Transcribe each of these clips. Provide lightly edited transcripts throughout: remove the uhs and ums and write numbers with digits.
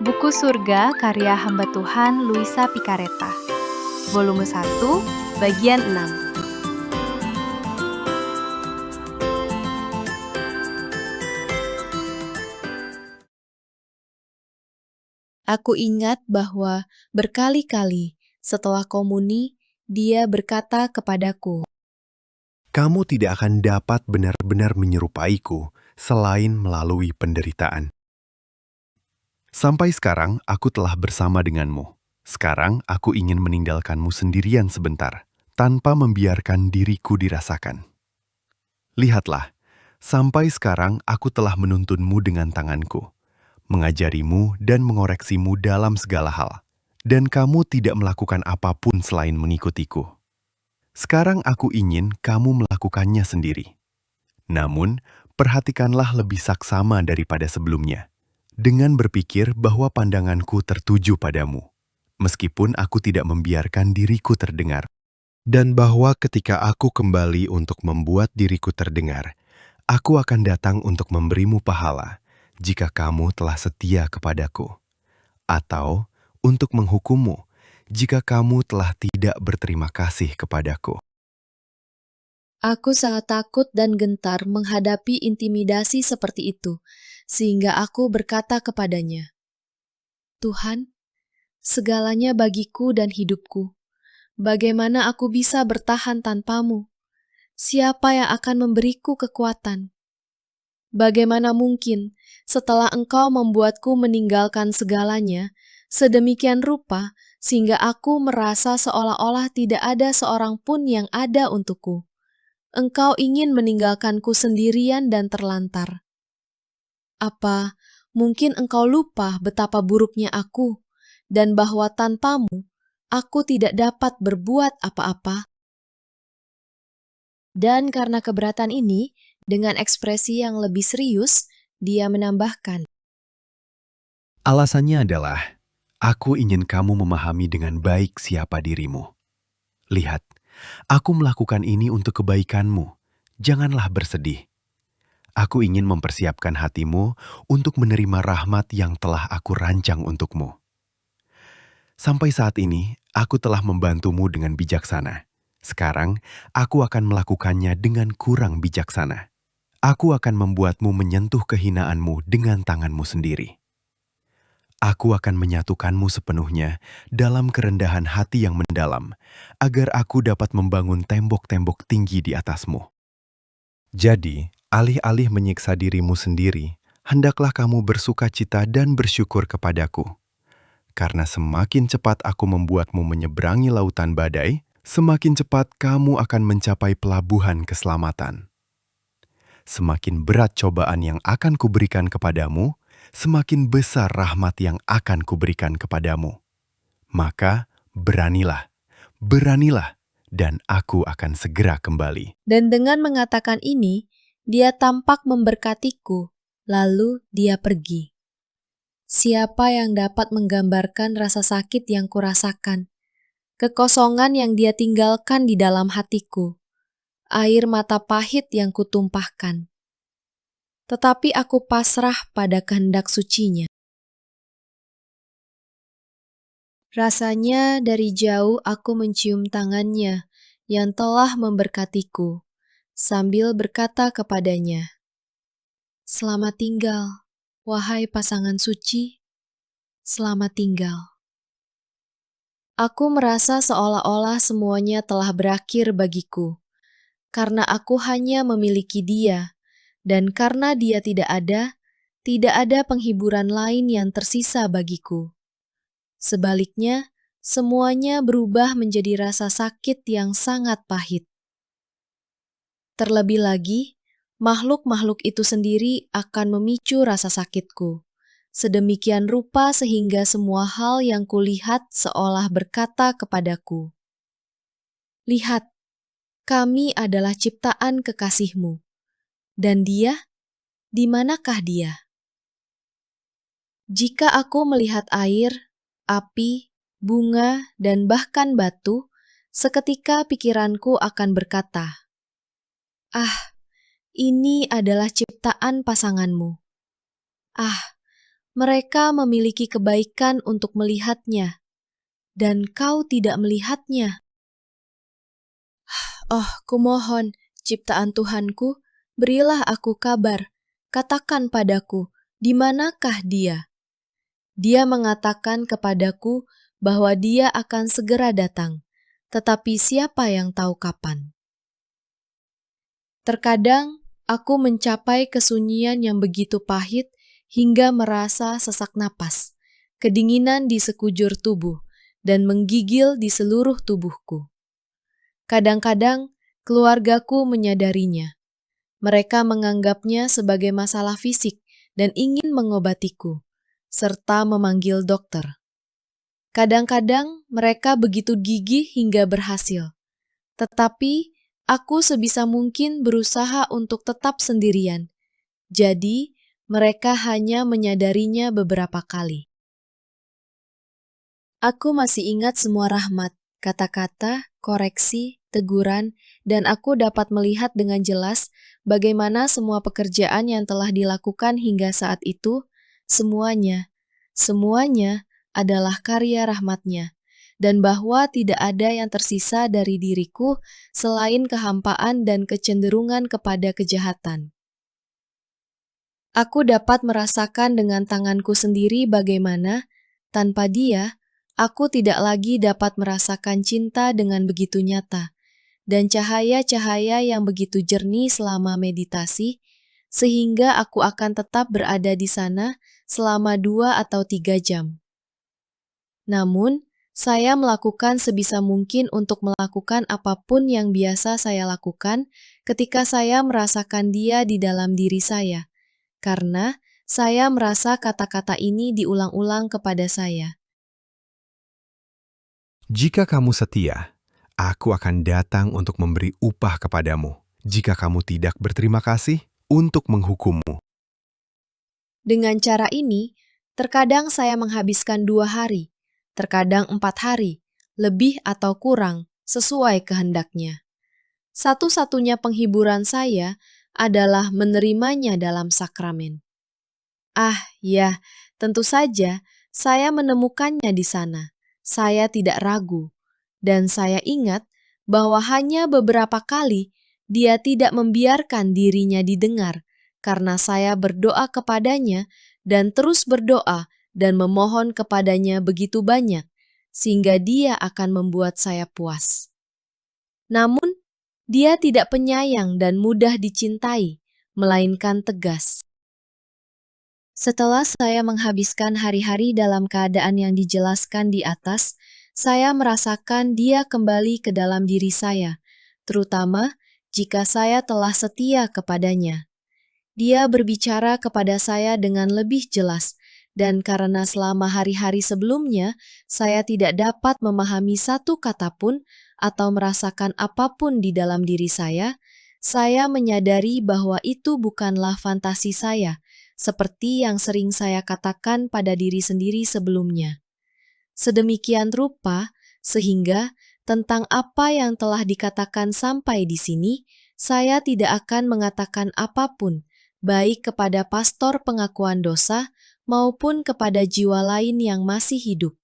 Buku Surga karya hamba Tuhan Luisa Picareta. Volume 1, bagian 6. Aku ingat bahwa berkali-kali setelah komuni, dia berkata kepadaku, "Kamu tidak akan dapat benar-benar menyerupaiku selain melalui penderitaan. Sampai sekarang aku telah bersama denganmu. Sekarang aku ingin meninggalkanmu sendirian sebentar, tanpa membiarkan diriku dirasakan. Lihatlah, sampai sekarang aku telah menuntunmu dengan tanganku, mengajarimu dan mengoreksimu dalam segala hal, dan kamu tidak melakukan apapun selain mengikutiku. Sekarang aku ingin kamu melakukannya sendiri. Namun, perhatikanlah lebih saksama daripada sebelumnya, dengan berpikir bahwa pandanganku tertuju padamu, meskipun aku tidak membiarkan diriku terdengar, dan bahwa ketika aku kembali untuk membuat diriku terdengar, aku akan datang untuk memberimu pahala jika kamu telah setia kepadaku, atau untuk menghukummu jika kamu telah tidak berterima kasih kepadaku." aku sangat takut dan gentar menghadapi intimidasi seperti itu, sehingga aku berkata kepadanya, Tuhan, segalanya bagiku dan hidupku. Bagaimana aku bisa bertahan tanpamu? Siapa yang akan memberiku kekuatan? Bagaimana mungkin setelah Engkau membuatku meninggalkan segalanya, sedemikian rupa sehingga aku merasa seolah-olah tidak ada seorang pun yang ada untukku. Engkau ingin meninggalkanku sendirian dan terlantar. Apa mungkin Engkau lupa betapa buruknya aku, dan bahwa tanpamu aku tidak dapat berbuat apa-apa? Dan karena keberatan ini, dengan ekspresi yang lebih serius, dia menambahkan, Alasannya adalah, aku ingin kamu memahami dengan baik siapa dirimu. Lihat, aku melakukan ini untuk kebaikanmu. Janganlah bersedih. Aku ingin mempersiapkan hatimu untuk menerima rahmat yang telah aku rancang untukmu. Sampai saat ini, aku telah membantumu dengan bijaksana. Sekarang, aku akan melakukannya dengan kurang bijaksana. Aku akan membuatmu menyentuh kehinaanmu dengan tanganmu sendiri. Aku akan menyatukanmu sepenuhnya dalam kerendahan hati yang mendalam, agar aku dapat membangun tembok-tembok tinggi di atasmu. Jadi, alih-alih menyiksa dirimu sendiri, hendaklah kamu bersukacita dan bersyukur kepadaku. Karena semakin cepat aku membuatmu menyeberangi lautan badai, semakin cepat kamu akan mencapai pelabuhan keselamatan. Semakin berat cobaan yang akan kuberikan kepadamu, semakin besar rahmat yang akan kuberikan kepadamu. Maka beranilah, beranilah, dan aku akan segera kembali. dan dengan mengatakan ini, dia tampak memberkatiku, lalu dia pergi. Siapa yang dapat menggambarkan rasa sakit yang kurasakan, kekosongan yang dia tinggalkan di dalam hatiku, air mata pahit yang kutumpahkan. Tetapi aku pasrah pada kehendak sucinya. Rasanya dari jauh aku mencium tangannya yang telah memberkatiku, sambil berkata kepadanya, Selamat tinggal, wahai pasangan suci, selamat tinggal. Aku merasa seolah-olah semuanya telah berakhir bagiku, karena aku hanya memiliki dia, dan karena dia tidak ada penghiburan lain yang tersisa bagiku. Sebaliknya, semuanya berubah menjadi rasa sakit yang sangat pahit. Terlebih lagi, makhluk-makhluk itu sendiri akan memicu rasa sakitku, sedemikian rupa sehingga semua hal yang kulihat seolah berkata kepadaku, Lihat, kami adalah ciptaan kekasihmu, dan dia, di manakah dia? Jika aku melihat air, api, bunga, dan bahkan batu, seketika pikiranku akan berkata, Ah, ini adalah ciptaan pasanganmu. Ah, Mereka memiliki kebaikan untuk melihatnya, dan kau tidak melihatnya. Oh, kumohon, ciptaan Tuhanku, berilah aku kabar. Katakan padaku, di manakah dia? Dia mengatakan kepadaku bahwa dia akan segera datang, tetapi siapa yang tahu kapan? Terkadang aku mencapai kesunyian yang begitu pahit hingga merasa sesak napas, kedinginan di sekujur tubuh, dan menggigil di seluruh tubuhku. Kadang-kadang keluargaku menyadarinya. Mereka menganggapnya sebagai masalah fisik dan ingin mengobatiku, serta memanggil dokter. Kadang-kadang mereka begitu gigih hingga berhasil, tetapi aku sebisa mungkin berusaha untuk tetap sendirian. Jadi, mereka hanya menyadarinya beberapa kali. Aku masih ingat semua rahmat, kata-kata, koreksi, teguran, dan aku dapat melihat dengan jelas bagaimana semua pekerjaan yang telah dilakukan hingga saat itu, semuanya adalah karya rahmat-Nya, dan bahwa tidak ada yang tersisa dari diriku selain kehampaan dan kecenderungan kepada kejahatan. Aku dapat merasakan dengan tanganku sendiri bagaimana, tanpa Dia, aku tidak lagi dapat merasakan cinta dengan begitu nyata, dan cahaya-cahaya yang begitu jernih selama meditasi, sehingga aku akan tetap berada di sana selama 2 atau 3 jam. Namun, saya melakukan sebisa mungkin untuk melakukan apapun yang biasa saya lakukan ketika saya merasakan Dia di dalam diri saya, karena saya merasa kata-kata ini diulang-ulang kepada saya. Jika kamu setia, aku akan datang untuk memberi upah kepadamu. Jika kamu tidak berterima kasih, untuk menghukummu. Dengan cara ini, terkadang saya menghabiskan 2 hari, terkadang 4 hari, lebih atau kurang, sesuai kehendaknya. Satu-satunya penghiburan saya adalah menerimanya dalam sakramen. Ya, tentu saja saya menemukannya di sana. Saya tidak ragu, dan saya ingat bahwa hanya beberapa kali Dia tidak membiarkan dirinya didengar, karena saya berdoa kepadanya dan terus berdoa dan memohon kepadanya begitu banyak, sehingga Dia akan membuat saya puas. Namun, Dia tidak penyayang dan mudah dicintai, melainkan tegas. Setelah saya menghabiskan hari-hari dalam keadaan yang dijelaskan di atas, saya merasakan Dia kembali ke dalam diri saya, terutama jika saya telah setia kepadanya. Dia berbicara kepada saya dengan lebih jelas, dan karena selama hari-hari sebelumnya saya tidak dapat memahami satu kata pun atau merasakan apapun di dalam diri saya menyadari bahwa itu bukanlah fantasi saya, seperti yang sering saya katakan pada diri sendiri sebelumnya. Sedemikian rupa, sehingga tentang apa yang telah dikatakan sampai di sini, saya tidak akan mengatakan apapun, baik kepada pastor pengakuan dosa maupun kepada jiwa lain yang masih hidup.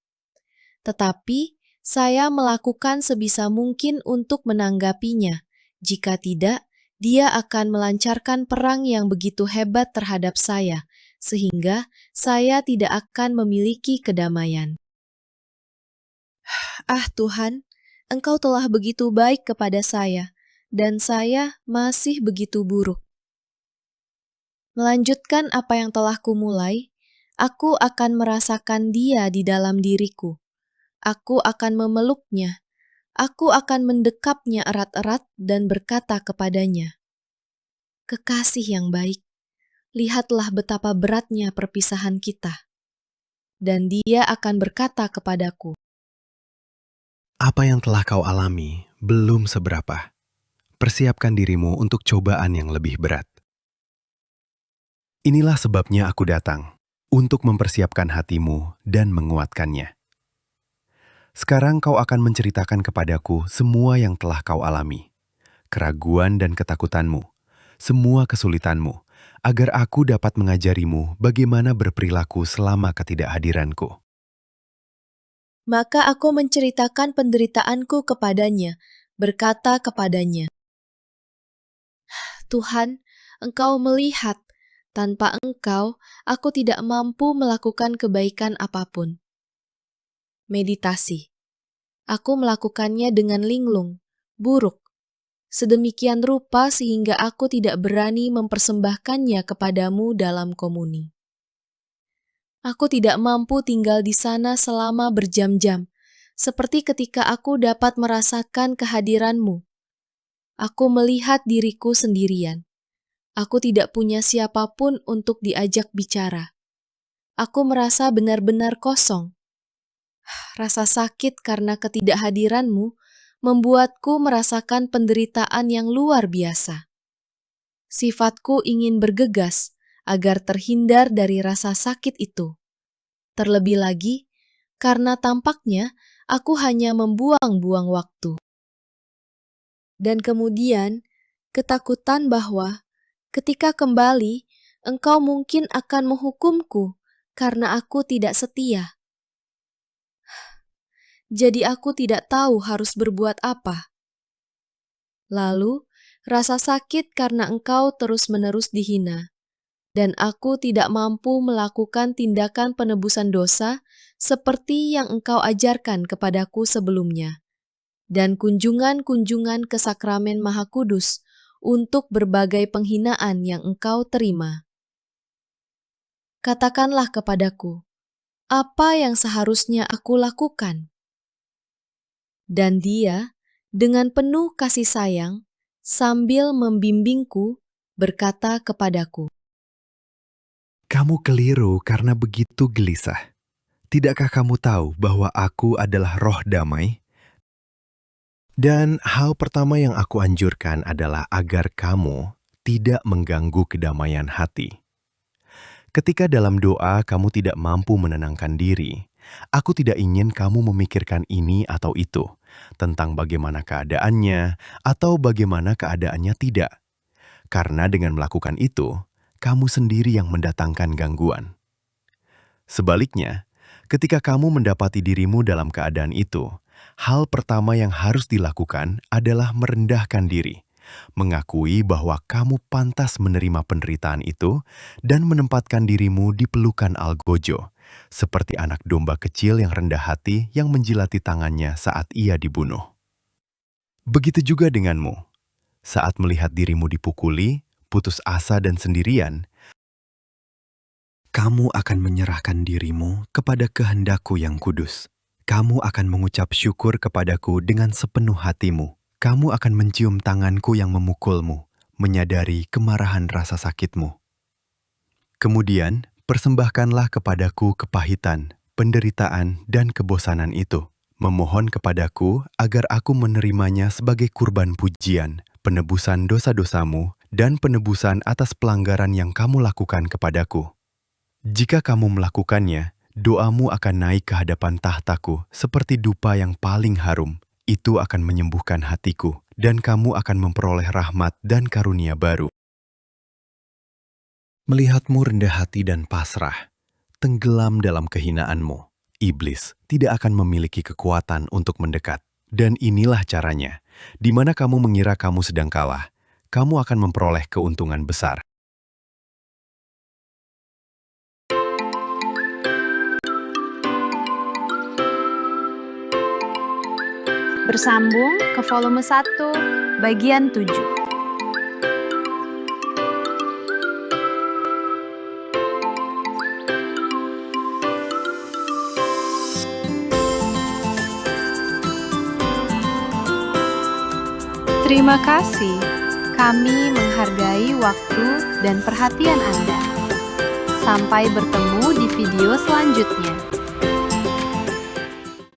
Tetapi, saya melakukan sebisa mungkin untuk menanggapinya. Jika tidak, Dia akan melancarkan perang yang begitu hebat terhadap saya, sehingga saya tidak akan memiliki kedamaian. Tuhan, Engkau telah begitu baik kepada saya, dan saya masih begitu buruk. Melanjutkan apa yang telah kumulai, aku akan merasakan Dia di dalam diriku. Aku akan memeluknya. Aku akan mendekapnya erat-erat dan berkata kepadanya, "Kekasih yang baik, lihatlah betapa beratnya perpisahan kita." Dan Dia akan berkata kepadaku, Apa yang telah kau alami belum seberapa. Persiapkan dirimu untuk cobaan yang lebih berat. Inilah sebabnya aku datang, untuk mempersiapkan hatimu dan menguatkannya. Sekarang kau akan menceritakan kepadaku semua yang telah kau alami, keraguan dan ketakutanmu, semua kesulitanmu, agar aku dapat mengajarimu bagaimana berperilaku selama ketidakhadiranku. Maka aku menceritakan penderitaanku kepadanya, berkata kepadanya, Tuhan, Engkau melihat, tanpa Engkau, aku tidak mampu melakukan kebaikan apapun. Meditasi. Aku melakukannya dengan linglung, buruk, sedemikian rupa sehingga aku tidak berani mempersembahkannya kepadamu dalam komuni. Aku tidak mampu tinggal di sana selama berjam-jam, seperti ketika aku dapat merasakan kehadiranmu. Aku melihat diriku sendirian. Aku tidak punya siapapun untuk diajak bicara. Aku merasa benar-benar kosong. Rasa sakit karena ketidakhadiranmu membuatku merasakan penderitaan yang luar biasa. Sifatku ingin bergegas agar terhindar dari rasa sakit itu. Terlebih lagi, karena tampaknya aku hanya membuang-buang waktu. Dan kemudian, ketakutan bahwa ketika kembali, engkau mungkin akan menghukumku karena aku tidak setia. Jadi aku tidak tahu harus berbuat apa. Lalu, rasa sakit karena engkau terus-menerus dihina, dan aku tidak mampu melakukan tindakan penebusan dosa seperti yang engkau ajarkan kepadaku sebelumnya, dan kunjungan-kunjungan ke Sakramen Maha Kudus untuk berbagai penghinaan yang engkau terima. Katakanlah kepadaku, apa yang seharusnya aku lakukan? Dan dia, dengan penuh kasih sayang, sambil membimbingku, berkata kepadaku, Kamu keliru karena begitu gelisah. Tidakkah kamu tahu bahwa aku adalah roh damai? Dan hal pertama yang aku anjurkan adalah agar kamu tidak mengganggu kedamaian hati. Ketika dalam doa kamu tidak mampu menenangkan diri, aku tidak ingin kamu memikirkan ini atau itu, tentang bagaimana keadaannya atau bagaimana keadaannya tidak. Karena dengan melakukan itu, kamu sendiri yang mendatangkan gangguan. Sebaliknya, ketika kamu mendapati dirimu dalam keadaan itu, hal pertama yang harus dilakukan adalah merendahkan diri, mengakui bahwa kamu pantas menerima penderitaan itu, dan menempatkan dirimu di pelukan algojo, seperti anak domba kecil yang rendah hati yang menjilati tangannya saat ia dibunuh. Begitu juga denganmu. Saat melihat dirimu dipukuli, putus asa dan sendirian, kamu akan menyerahkan dirimu kepada kehendakku yang kudus. Kamu akan mengucap syukur kepadaku dengan sepenuh hatimu. Kamu akan mencium tanganku yang memukulmu, menyadari kemarahan rasa sakitmu. Kemudian, persembahkanlah kepadaku kepahitan, penderitaan, dan kebosanan itu. Memohon kepadaku agar aku menerimanya sebagai kurban pujian, penebusan dosa-dosamu, dan penebusan atas pelanggaran yang kamu lakukan kepadaku. Jika kamu melakukannya, doamu akan naik ke hadapan tahtaku seperti dupa yang paling harum. Itu akan menyembuhkan hatiku, dan kamu akan memperoleh rahmat dan karunia baru. Melihatmu rendah hati dan pasrah, tenggelam dalam kehinaanmu, iblis tidak akan memiliki kekuatan untuk mendekat. Dan inilah caranya, di mana kamu mengira kamu sedang kalah, kamu akan memperoleh keuntungan besar. Bersambung ke volume 1, bagian 7. Terima kasih. Kami menghargai waktu dan perhatian Anda. Sampai bertemu di video selanjutnya.